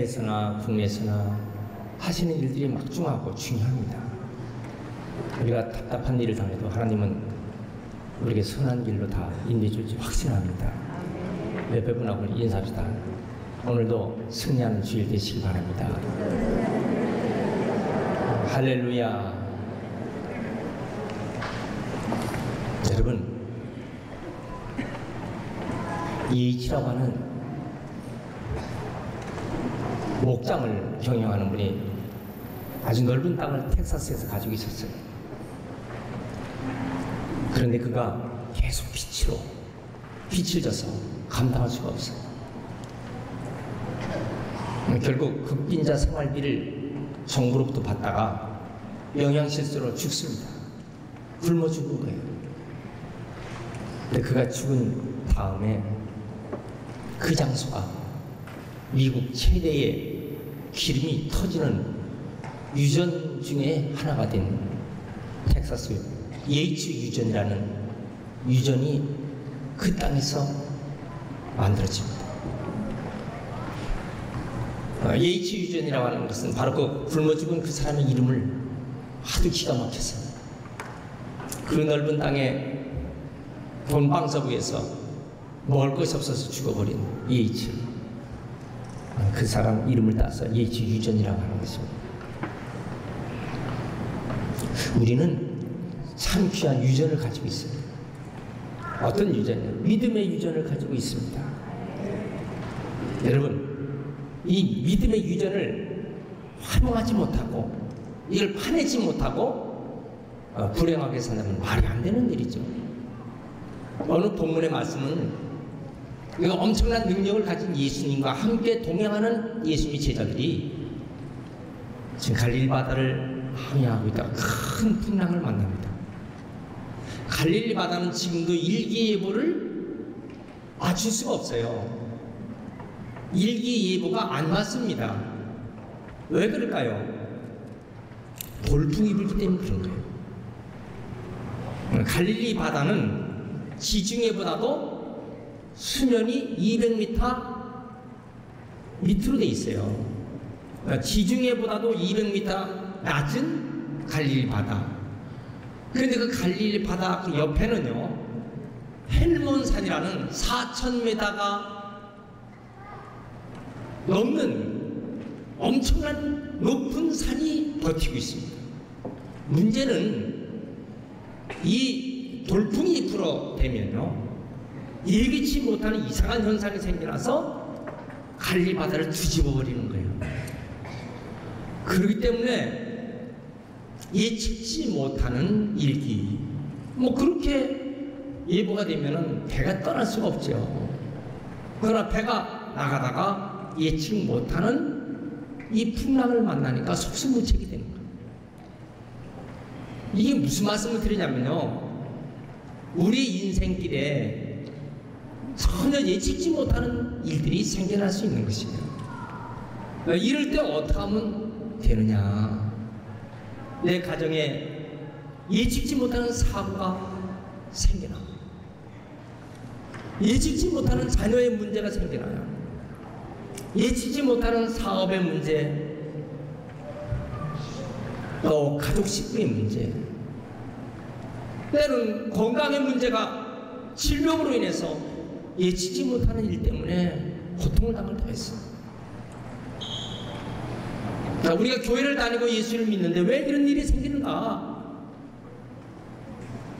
해외에서나 국내에서나 하시는 일들이 막중하고 중요합니다. 우리가 답답한 일을 당해도 하나님은 우리에게 선한 길로 다 인도해 줄지 확신합니다. 옆에 분하고 인사합시다. 오늘도 승리하는 주일 되시기 바랍니다. 할렐루야. 여러분, EH라고 하는 목장을 경영하는 분이 아주 넓은 땅을 텍사스에서 가지고 있었어요. 그런데 그가 계속 빛을 져서 감당할 수가 없어요. 결국 극빈자 생활비를 정부로부터 받다가 영양실조로 죽습니다. 굶어 죽은 거예요. 근데 그가 죽은 다음에 그 장소가 미국 최대의 기름이 터지는 유전 중에 하나가 된 텍사스 예이츠 유전이라는 유전이 그 땅에서 만들어집니다. 예이츠 유전이라고 하는 것은 바로 그 굶어 죽은 그 사람의 이름을 아주 기가 막혀서 그 넓은 땅에 돈방석에서 먹을 것이 없어서 죽어버린 예이츠, 그 사람 이름을 따서 예이츠 유전이라고 하는 것입니다. 우리는 참 귀한 유전을 가지고 있습니다. 어떤 유전이요? 믿음의 유전을 가지고 있습니다. 여러분, 이 믿음의 유전을 활용하지 못하고 이걸 파내지 못하고 불행하게 산다면 말이 안 되는 일이죠. 어느 본문의 말씀은 이거 엄청난 능력을 가진 예수님과 함께 동행하는 예수님의 제자들이 지금 갈릴리 바다를 항해하고 있다가 큰 풍랑을 만납니다. 갈릴리 바다는 지금도 일기예보를 맞출 수가 없어요. 일기예보가 안 맞습니다. 왜 그럴까요? 돌풍이 불기 때문에 그런 거예요. 갈릴리 바다는 지중해보다도 수면이 200m 밑으로 돼 있어요. 지중해보다도 200m 낮은 갈릴리 바다. 그런데 그 갈릴리 바다 그 옆에는요, 헬몬산이라는 4,000m가 넘는 엄청난 높은 산이 버티고 있습니다. 문제는 이 돌풍이 불어대면요, 예기치 못하는 이상한 현상이 생겨나서 갈릴리 바다를 뒤집어 버리는 거예요. 그렇기 때문에 예측지 못하는 일기, 그렇게 예보가 되면은 배가 떠날 수가 없죠. 그러나 배가 나가다가 예측 못하는 이 풍랑을 만나니까 속수무책이 되는 거예요. 이게 무슨 말씀을 드리냐면요, 우리 인생길에 전혀 예측지 못하는 일들이 생겨날 수 있는 것이에요. 이럴 때 어떻게 하면 되느냐? 내 가정에 예측지 못하는 사고가 생겨나, 예측지 못하는 자녀의 문제가 생겨나요. 예측지 못하는 사업의 문제, 또 가족 식구의 문제, 때로는 건강의 문제가 질병으로 인해서 예측지 못하는 일 때문에 고통을 당할 때가 있어요. 우리가 교회를 다니고 예수를 믿는데 왜 이런 일이 생기는가?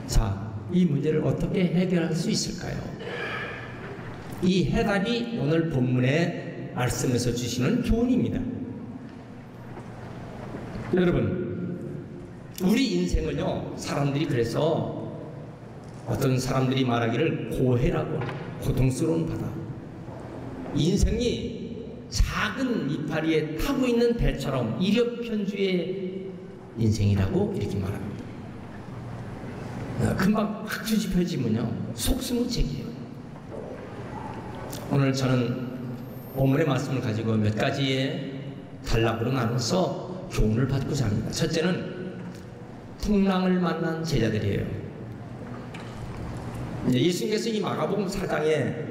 자, 이 문제를 어떻게 해결할 수 있을까요? 이 해답이 오늘 본문의 말씀에서 주시는 교훈입니다. 여러분, 우리 인생을요, 사람들이 그래서 어떤 사람들이 말하기를 고해라고, 고통스러운 바다, 인생이 작은 이파리에 타고 있는 배처럼 일엽편주의 인생이라고 이렇게 말합니다. 금방 확 뒤집혀지면요, 속수무책이에요. 오늘 저는 본문의 말씀을 가지고 몇 가지의 단락으로 나눠서 교훈을 받고자 합니다. 첫째는 풍랑을 만난 제자들이에요. 예수님께서 이 마가복음 4장에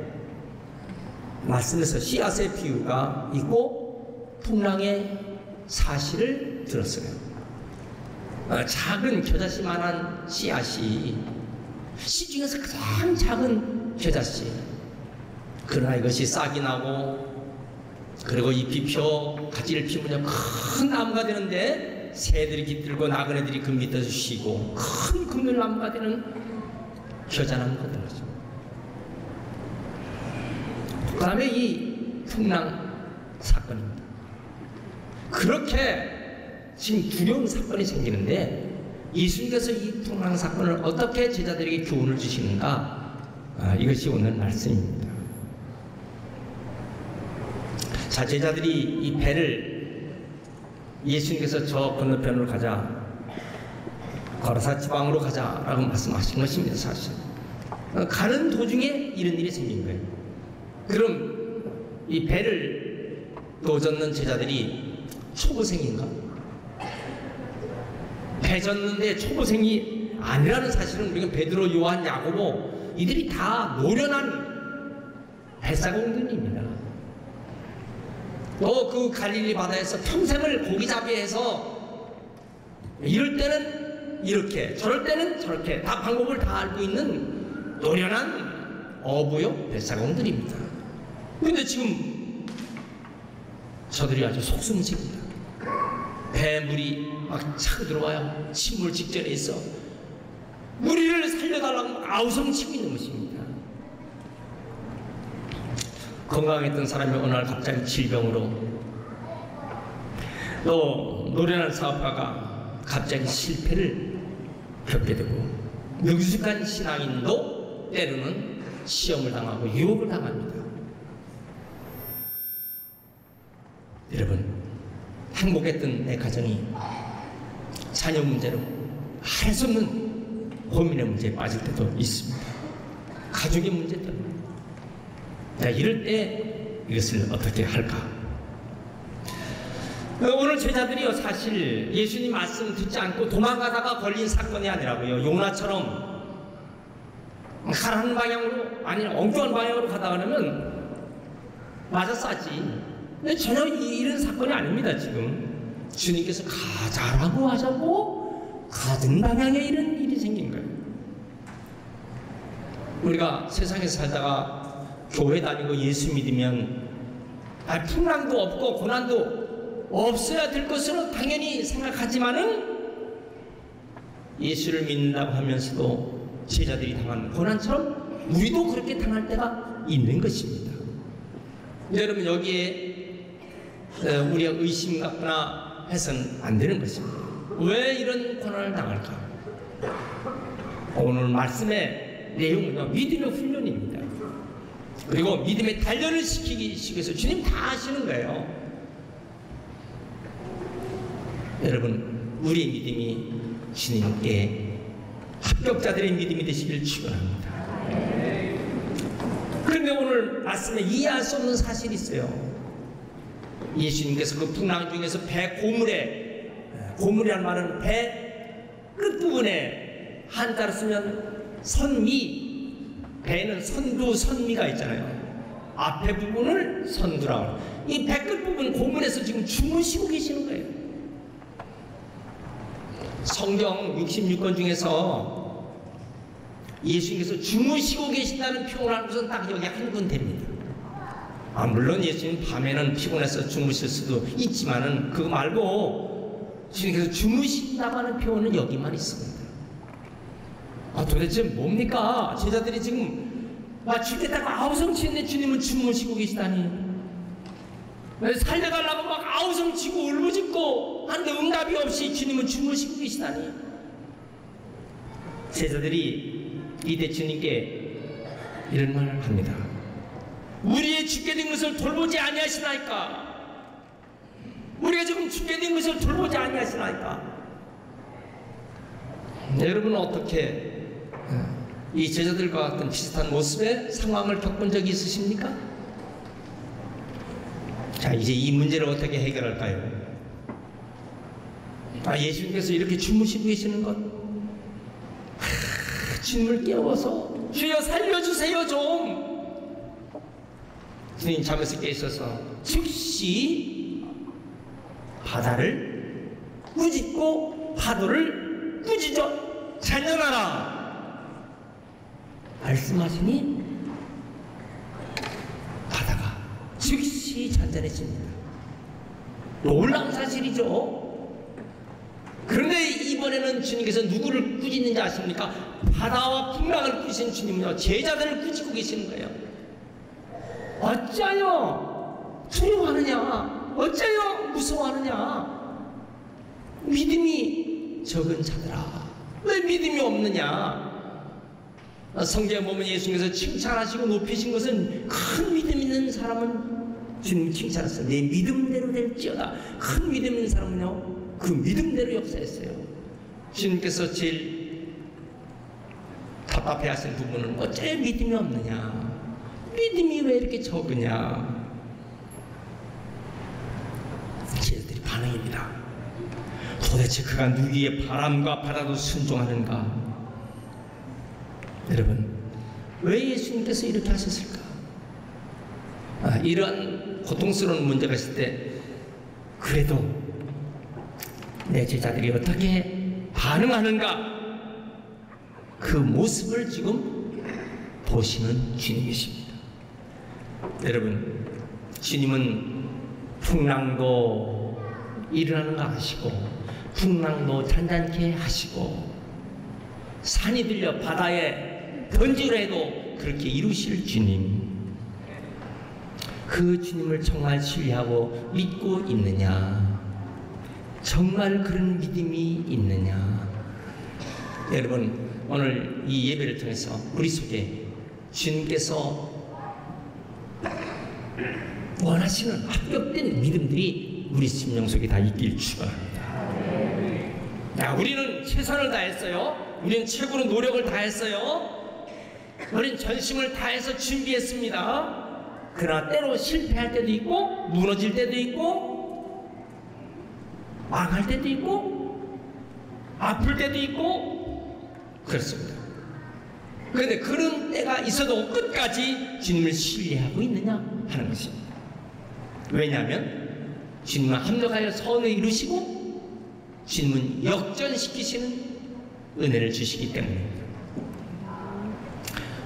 말씀에서 씨앗의 비유가 있고 풍랑의 사실을 들었어요. 작은 겨자씨만한 씨앗이, 씨 중에서 가장 작은 겨자씨. 그러나 이것이 싹이 나고 그리고 잎이 펴 가지를 피우면 큰 나무가 되는데 새들이 깃들고 나그네들이 그 밑에서 쉬고 큰 금들나무가 되는 겨자나무가 되는 거죠. 그 다음에 이 풍랑 사건입니다. 그렇게 지금 두려운 사건이 생기는데 예수님께서 이 풍랑 사건을 어떻게 제자들에게 교훈을 주시는가, 이것이 오늘 말씀입니다. 자, 제자들이 이 배를 예수님께서 저 건너편으로 가자, 거라사 지방으로 가자라고 말씀하신 것입니다. 사실 가는 도중에 이런 일이 생긴 거예요. 그럼 이 배를 도젓는 제자들이 초보생인가? 배 젓는데 초보생이 아니라는 사실은 우리가 베드로, 요한, 야고보 이들이 다 노련한 배사공들입니다. 또 그 갈릴리 바다에서 평생을 고기잡이해서 이럴 때는 이렇게 저럴 때는 저렇게 다 방법을 다 알고 있는 노련한 어부요 배사공들입니다. 그런데 지금 저들이 아주 속수무책입니다. 배물이 막 차고 들어와요. 침몰 직전에 있어 우리를 살려달라고 아우성치고 있는 것입니다. 건강했던 사람이 어느 날 갑자기 질병으로, 또 노련한 사업가가 갑자기 실패를 겪게 되고, 능숙한 신앙인도 때로는 시험을 당하고 유혹을 당합니다. 여러분, 행복했던 내 가정이 자녀 문제로 할 수 없는 고민의 문제에 빠질 때도 있습니다. 가족의 문제 때문에. 자, 이럴 때 이것을 어떻게 할까? 오늘 제자들이요, 사실 예수님 말씀 듣지 않고 도망가다가 걸린 사건이 아니라고요. 요나처럼 가라는 방향으로, 아니면 엉뚱한 방향으로 가다 그러면 맞아 싸지. 근데 전혀 이런 사건이 아닙니다. 지금 주님께서 가자라고 하자고 가던 방향에 이런 일이 생긴 거예요. 우리가 세상에 살다가 교회 다니고 예수 믿으면 풍랑도 없고 고난도 없어야 될 것으로 당연히 생각하지만은, 예수를 믿는다고 하면서도 제자들이 당한 고난처럼 우리도 그렇게 당할 때가 있는 것입니다. 여러분, 여기에 우리가 의심 갖거나 해서는 안 되는 것입니다. 왜 이런 고난을 당할까? 오늘 말씀의 내용은요, 믿음의 훈련입니다. 그리고 믿음의 단련을 시키기 위해서 주님 다 하시는 거예요. 여러분, 우리의 믿음이 주님께 합격자들의 믿음이 되시길 축원합니다. 그런데 오늘 말씀에 이해할 수 없는 사실이 있어요. 예수님께서 그 풍랑 중에서 배 고물이라는 말은 배 끝부분에 한자로 쓰면 선미, 배는 선두, 선미가 있잖아요. 앞에 부분을 선두라고 해요. 이 배 끝부분 고물에서 지금 주무시고 계시는 거예요. 성경 66권 중에서 예수님께서 주무시고 계신다는 표현을 하는 것은 딱 여기 한 군데입니다. 물론 예수님 밤에는 피곤해서 주무실 수도 있지만은 그거 말고 주님께서 주무신다고 하는 표현은 여기만 있습니다. 도대체 뭡니까? 제자들이 지금 죽겠다고 아우성치는데 주님은 주무시고 계시다니. 살려달라고 막 아우성치고 울부짖고 하는데 응답이 없이 주님은 주무시고 계시다니. 제자들이 이때 주님께 이런 말을 합니다. 우리의 죽게 된 것을 돌보지 아니하시나이까? 우리가 지금 죽게 된 것을 돌보지 아니하시나이까? 여러분은 어떻게 이 제자들과 같은 비슷한 모습의 상황을 겪은 적이 있으십니까? 자, 이제 이 문제를 어떻게 해결할까요? 예수님께서 이렇게 주무시고 계시는 것, 주님을 깨워서 주여 살려주세요 좀. 주님 잠에서 깨있어서 즉시 바다를 꾸짖고 파도를 꾸짖어 잔연하라 말씀하시니 바다가 즉시 잔잔해집니다. 놀라운 사실이죠. 그런데 이번에는 주님께서 누구를 꾸짖는지 아십니까? 바다와 풍랑을 꾸짖으신 주님은요, 제자들을 꾸짖고 계시는 거예요. 어찌하여 두려워하느냐? 어찌하여 무서워하느냐? 믿음이 적은 자들아, 왜 믿음이 없느냐? 성경에 보면 예수님께서 칭찬하시고 높이신 것은 큰 믿음 있는 사람은 주님 칭찬했어요. 내 믿음대로 될지어다. 큰 믿음 있는 사람은요, 그 믿음대로 역사했어요. 주님께서 제일 답답해하신 부분은 어째 믿음이 없느냐? 믿음이 왜 이렇게 적으냐? 제자들이 반응입니다. 도대체 그가 누구의 바람과 바다도 순종하는가? 여러분, 왜 예수님께서 이렇게 하셨을까? 이러한 고통스러운 문제가 있을 때 그래도 내 제자들이 어떻게 반응하는가? 그 모습을 지금 보시는 주님이십니다. 여러분, 주님은 풍랑도 일어나는 거 아시고 풍랑도 잔잔케 하시고 산이 들려 바다에 던지려 해도 그렇게 이루실 주님, 그 주님을 정말 신뢰하고 믿고 있느냐? 정말 그런 믿음이 있느냐? 여러분, 오늘 이 예배를 통해서 우리 속에 주님께서 원하시는 합격된 믿음들이 우리 심령 속에 다 있길 축원합니다. 야, 우리는 최선을 다했어요. 우리는 최고로 노력을 다했어요. 우리는 전심을 다해서 준비했습니다. 그러나 때로 실패할 때도 있고 무너질 때도 있고 망할 때도 있고 아플 때도 있고 그렇습니다. 그런데 그런 때가 있어도 끝까지 주님을 신뢰하고 있느냐 하는 것입니다. 왜냐하면 주님은 합력하여 선을 이루시고 주님은 역전시키시는 은혜를 주시기 때문입니다.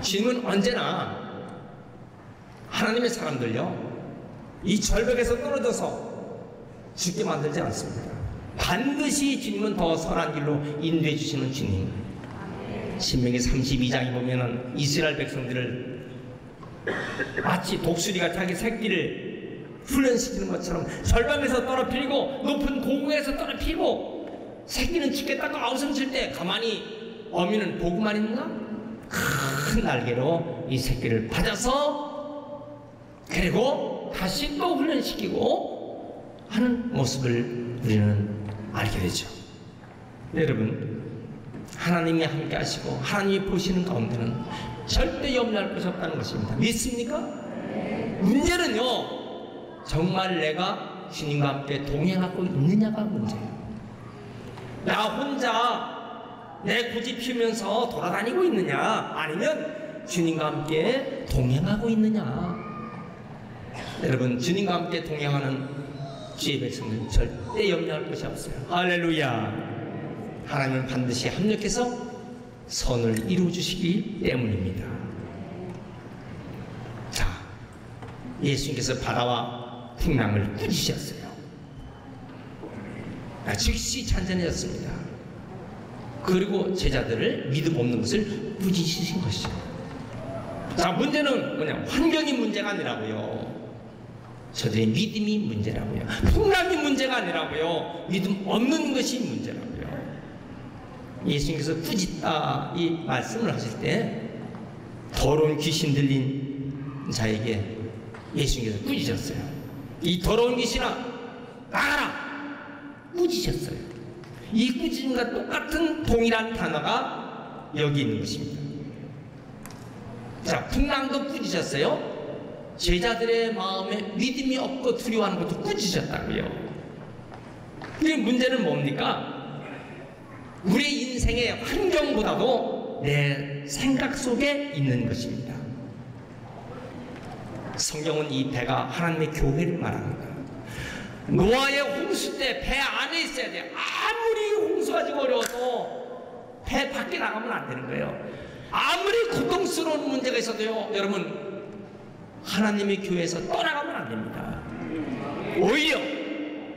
주님은 언제나 하나님의 사람들요, 이 절벽에서 떨어져서 죽게 만들지 않습니다. 반드시 주님은 더 선한 길로 인도해 주시는 주님. 신명기 32장에 보면은 이스라엘 백성들을 마치 독수리가 자기 새끼를 훈련시키는 것처럼 절벽에서 떨어뜨리고 높은 고궁에서 떨어뜨리고 새끼는 죽겠다고 아우성칠 때 가만히 어미는 보고만 있나? 큰 날개로 이 새끼를 받아서 그리고 다시 또 훈련시키고 하는 모습을 우리는 알게 되죠. 여러분, 하나님이 함께 하시고 하나님이 보시는 가운데는 절대 염려할 것이 없다는 것입니다. 믿습니까? 문제는요, 정말 내가 주님과 함께 동행하고 있느냐가 문제예요. 나 혼자 내 고집 피우면서 돌아다니고 있느냐, 아니면 주님과 함께 동행하고 있느냐. 여러분, 주님과 함께 동행하는 주의 백성들은 절대 염려할 것이 없어요. 할렐루야. 하나님은 반드시 합력해서 선을 이루어주시기 때문입니다. 자, 예수님께서 바다와 풍랑을 꾸짖으셨어요. 즉시 잔잔해졌습니다. 그리고 제자들을 믿음 없는 것을 꾸짖으신 것이죠. 자, 문제는 뭐냐? 환경이 문제가 아니라고요. 저들의 믿음이 문제라고요. 풍랑이 문제가 아니라고요. 믿음 없는 것이 문제라고요. 예수님께서 꾸짖다 이 말씀을 하실 때 더러운 귀신 들린 자에게 예수님께서 꾸짖으셨어요. 이 더러운 귀신아, 나가라! 꾸짖으셨어요. 이 꾸짖음과 똑같은 동일한 단어가 여기 있는 것입니다. 자, 풍랑도 꾸짖으셨어요. 제자들의 마음에 믿음이 없고 두려워하는 것도 꾸짖으셨다고요. 그 문제는 뭡니까? 우리 인생의 환경보다도 내 생각 속에 있는 것입니다. 성경은 이 배가 하나님의 교회를 말합니다. 노아의 홍수 때 배 안에 있어야 돼. 아무리 홍수가 지고 어려워도 배 밖에 나가면 안 되는 거예요. 아무리 고통스러운 문제가 있어도요, 여러분, 하나님의 교회에서 떠나가면 안 됩니다. 오히려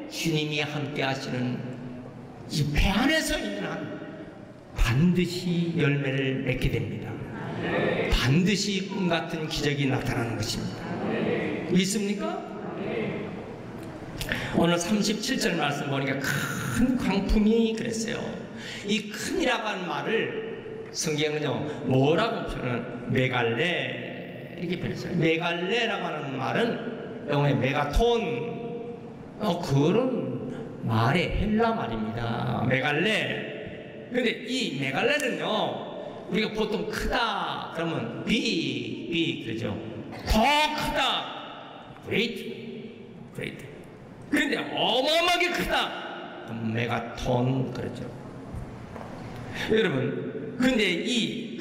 주님이 함께 하시는 이 배 안에서 있는 한 반드시 열매를 맺게 됩니다. 반드시 꿈같은 기적이 나타나는 것입니다. 믿습니까? 오늘 37절 말씀 보니까 큰 광풍이 그랬어요. 이 큰이라고 하는 말을 성경은요, 뭐라고 표현은 메갈레 이렇게 표현했어요. 메갈레라고 하는 말은 영어의 메가톤, 그런 말의 헬라 말입니다. 메갈레. 근데 이 메갈레는요, 우리가 보통 크다 그러면 비 그러죠. 더 크다, great. 그런데 어마어마하게 크다, 메가톤 그러죠. 여러분, 근데 이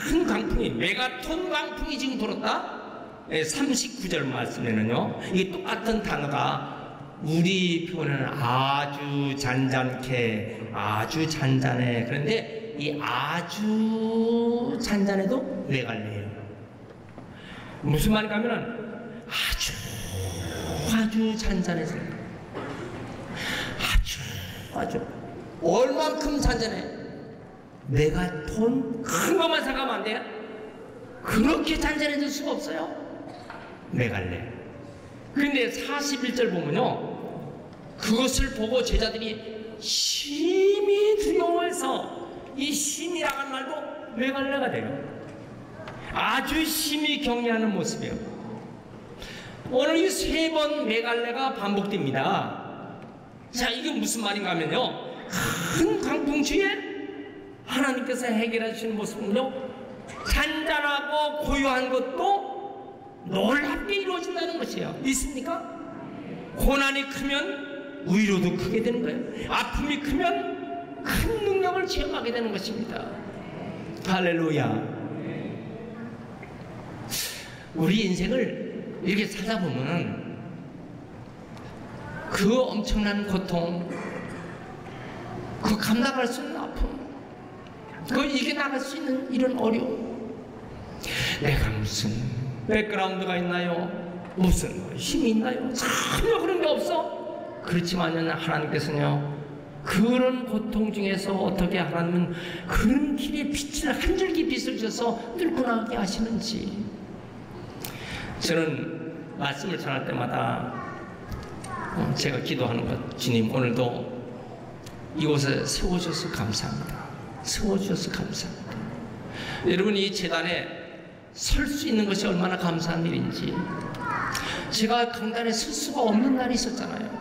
큰 광풍이, 메가톤 광풍이 지금 불었다? 39절 말씀에는요, 이 똑같은 단어가 우리 표현은 아주 잔잔케, 아주 잔잔해. 그런데 이 아주 잔잔해도 메갈레예요. 무슨 말인가 하면은 아주 잔잔해서, 아주 얼만큼 잔잔해? 메가톤 큰 것만 생각하면 안 돼요? 그렇게 잔잔해질 수가 없어요. 메갈레. 그런데 41절 보면요, 그것을 보고 제자들이 심히 두려워해서, 이 심이라고 하는 말도 메갈레가 돼요. 아주 심히 경외하는 모습이에요. 오늘 이 3번 메갈레가 반복됩니다. 자, 이게 무슨 말인가 하면요, 큰 광풍주에 하나님께서 해결해 주시는 모습은요, 잔잔하고 고요한 것도 놀랍게 이루어진다는 것이에요. 믿습니까? 고난이 크면 위로도 크게 되는 거예요. 아픔이 크면 큰 능력을 체험하게 되는 것입니다. 할렐루야. 우리 인생을 이렇게 살아보면 그 엄청난 고통, 그 감당할 수 있는 아픔, 그 이겨나갈 수 있는 이런 어려움, 내가 무슨 백그라운드가 있나요? 무슨 힘이 있나요? 전혀 그런 게 없어. 그렇지만요, 하나님께서는요, 그런 고통 중에서 어떻게 하나님은 그런 길의 빛을, 한 줄기 빛을 주셔서 뚫고 나가게 하시는지. 저는 말씀을 전할 때마다 제가 기도하는 것, 주님 오늘도 이곳에 세워주셔서 감사합니다. 세워주셔서 감사합니다. 여러분, 이 재단에 설 수 있는 것이 얼마나 감사한 일인지. 제가 강단에 설 수가 없는 날이 있었잖아요.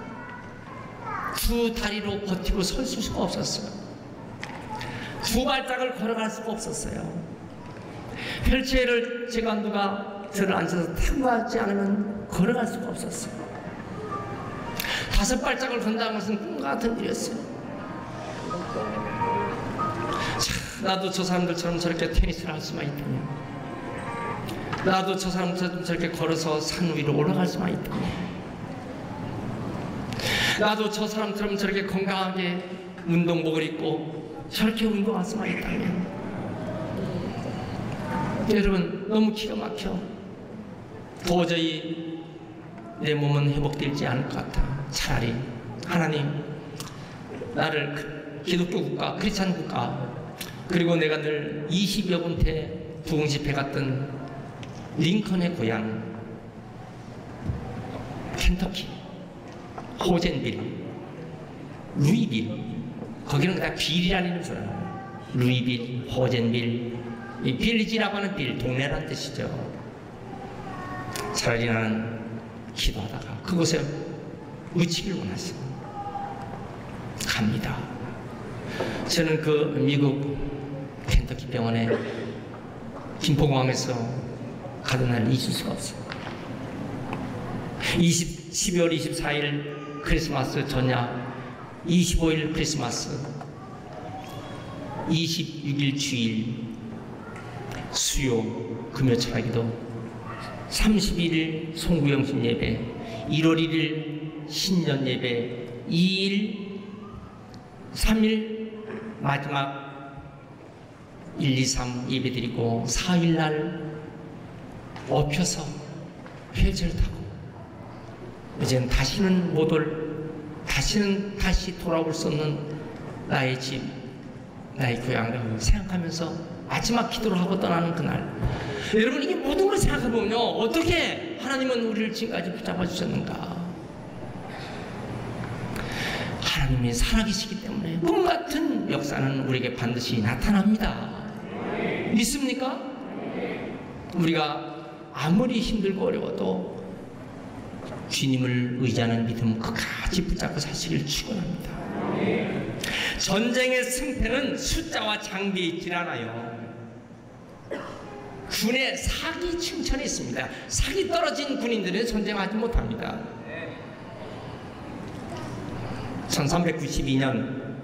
두 다리로 버티고 설 수가 없었어요. 두 발짝을 걸어갈 수가 없었어요. 휠체어를 제가 누가 저를 앉아서 타고 가지 않으면 걸어갈 수가 없었어요. 5 발짝을 건다는 것은 꿈과 같은 일이었어요. 나도 저 사람들처럼 저렇게 테니스를 할 수만 있다면, 나도 저 사람들처럼 저렇게 걸어서 산 위로 올라갈 수만 있다면, 나도 저 사람처럼 저렇게 건강하게 운동복을 입고 저렇게 운동할 수만 있다면. 여러분, 너무 기가 막혀. 도저히 내 몸은 회복되지 않을 것 같아. 차라리 하나님, 나를 기독교 국가, 크리스찬 국가, 그리고 내가 늘 20여 군데 부흥집회 갔던 링컨의 고향 켄터키, 호젠빌, 루이빌, 거기는 그냥 빌이라는 이름 써요. 루이빌, 호젠빌, 이 빌리지라고 하는 빌, 동네라는 뜻이죠. 차라리 나는 기도하다가 그곳에 묻히길 원했어. 갑니다. 저는 그 미국 켄터키 병원에 김포공항에서 가던 날 잊을 수가 없어요. 12월 24일 크리스마스 전야, 25일 크리스마스, 26일 주일, 수요, 금요 철학기도, 31일 송구영신 예배, 1월 1일 신년 예배 2일, 3일 마지막 1, 2, 3 예배 드리고 4일 날 엎혀서 회제를 타고 이제는 다시는 못 올, 다시 돌아올 수 없는 나의 집, 나의 고향을 생각하면서 마지막 기도를 하고 떠나는 그날, 여러분 이게 모든 걸 생각해보면요, 어떻게 하나님은 우리를 지금까지 붙잡아 주셨는가? 하나님이 살아계시기 때문에 꿈 같은 역사는 우리에게 반드시 나타납니다. 믿습니까? 우리가 아무리 힘들고 어려워도 주님을 의지하는 믿음 끝까지 붙잡고 사시길 축원합니다. 전쟁의 승패는 숫자와 장비에 있질 않아요. 군의 사기 칭찬이 있습니다. 사기 떨어진 군인들은 전쟁하지 못합니다. 1392년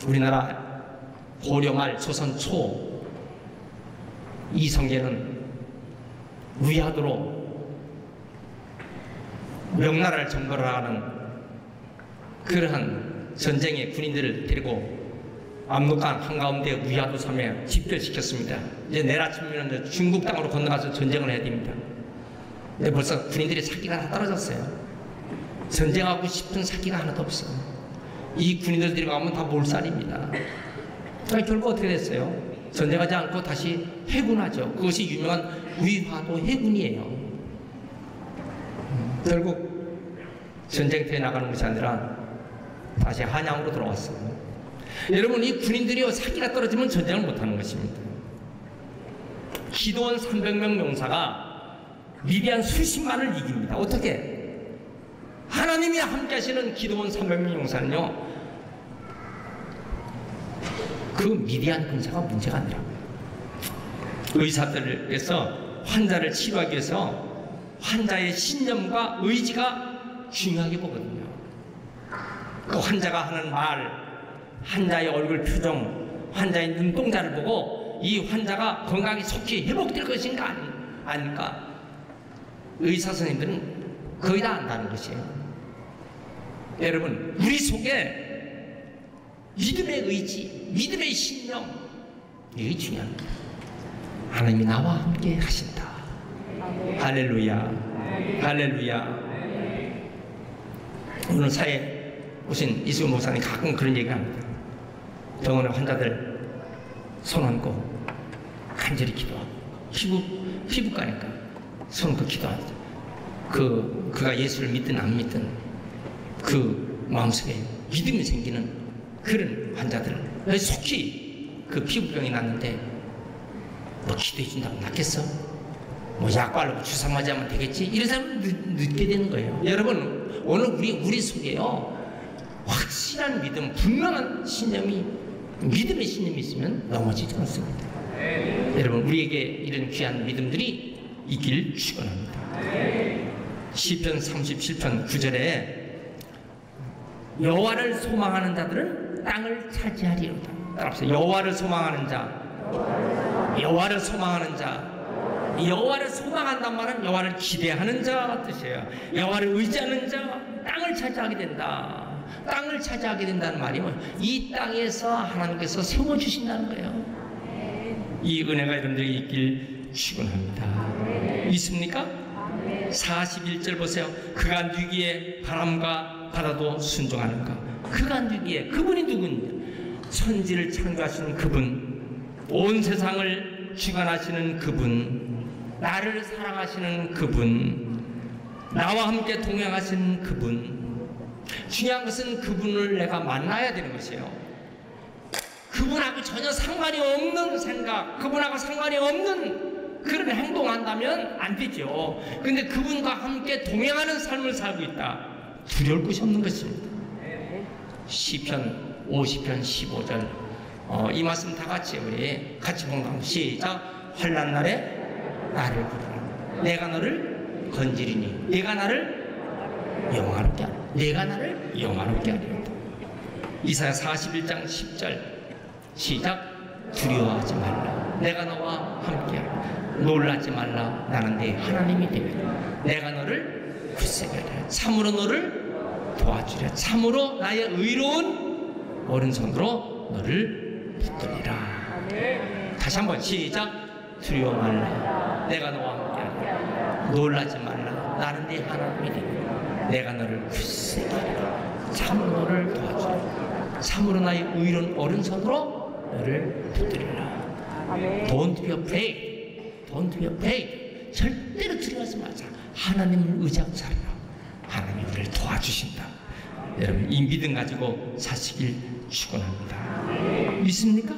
우리나라 고려말 조선 초 이성계는 위화도로 명나라를 정벌하는 그러한 전쟁의 군인들을 데리고 압록강 한가운데 위화도 섬에 집결시켰습니다. 이제 내일 아침이면 중국 땅으로 건너가서 전쟁을 해야 됩니다. 근데 벌써 군인들의 사기가 다 떨어졌어요. 전쟁하고 싶은 사기가 하나도 없어. 이 군인들 데리고 가면 다 몰살입니다. 그러니까 결국 어떻게 됐어요? 전쟁하지 않고 다시 해군하죠. 그것이 유명한 위화도 해군이에요. 결국 전쟁터에 나가는 것이 아니라 다시 한양으로 돌아왔어요. 여러분, 이 군인들이 사기가 떨어지면 전쟁을 못하는 것입니다. 기도원 300명 용사가 미디안 수십만을 이깁니다. 어떻게? 하나님이 함께 하시는 기도원 300명 용사는요, 그 미디안 군사가 문제가 아니라 의사들께서 환자를 치료하기 위해서 환자의 신념과 의지가 중요하게 보거든요. 그 환자가 하는 말, 환자의 얼굴 표정, 환자의 눈동자를 보고 이 환자가 건강이 속히 회복될 것인가 아닌가, 의사 선생님들은 거의 다 안다는 것이에요. 여러분, 우리 속에 믿음의 의지, 믿음의 신념, 이게 중요합니다. 하나님이 나와 함께 하신다. 할렐루야, 할렐루야. 오늘 사회에 오신 이수근 목사님 가끔 그런 얘기 합니다. 병원에 환자들 손 얹고 간절히 기도하고, 피부과니까 손 얹고 기도하죠. 그가 예수를 믿든 안 믿든 그 마음속에 믿음이 생기는 그런 환자들, 속히 그 피부병이 났는데 뭐 기도해 준다고 낫겠어? 뭐 약 바르고 주사 맞으면 되겠지? 이런 사람은 늦게 되는 거예요. 여러분, 오늘 우리 속에요, 확실한 믿음, 분명한 신념이, 믿음의 신념이 있으면 넘어지지 않습니다. 여러분, 우리에게 이런 귀한 믿음들이 있길 축원합니다. 시편 37편 9절에 여호와를 소망하는 자들은 땅을 차지하리로다. 따라합시다. 여호와를 소망하는 자, 여호와를 소망하는 자. 여호와를 소망한단 말은 여호와를 기대하는 자 뜻이에요. 여호와를 의지하는 자, 땅을 차지하게 된다. 땅을 차지하게 된다는 말이 이 땅에서 하나님께서 세워주신다는 거예요. 이 은혜가 여러분들에게 있길 축원합니다. 있습니까? 41절 보세요. 그가 누기에 바람과 바다도 순종하는가? 그가 누기에, 그분이 누구냐? 천지를 창조하시는 그분, 온 세상을 주관하시는 그분, 나를 사랑하시는 그분, 나와 함께 동행하시는 그분. 중요한 것은 그분을 내가 만나야 되는 것이에요. 그분하고 전혀 상관이 없는 생각, 그분하고 상관이 없는 그런 행동한다면 안 되죠. 근데 그분과 함께 동행하는 삶을 살고 있다. 두려울 것이 없는 것입니다. 시편 50편 15절, 이 말씀 다 같이 우리 같이 봉독. 시작. 환난 날에 나를 부르라. 내가 너를 건지리니 내가 나를 영화롭게 하리라. 내가 나를 영화롭게 하리라. 이사야 41장 10절 시작. 두려워하지 말라. 내가 너와 함께하리라. 놀라지 말라. 나는 네 하나님이 되리라. 내가 너를 굳세게 하리라. 참으로 너를 도와주랴. 참으로 나의 의로운 오른손으로 너를 붙들리라. 다시 한번 시작. 두려워 말라. 내가 너와 함께하리라. 놀라지 말라. 나는 네 하나님이니 내가 너를 굳세게 참으로 너를 도와주리라. 참으로 나의 의로운 오른손으로 너를 붙들리라. Don't be afraid. Don't be afraid. 절대로 두려워하지 마자. 하나님을 의지하고 살아라. 하나님이 우리를 도와주신다. 여러분 이 믿음 가지고 사시길 축원합니다. 믿습니까?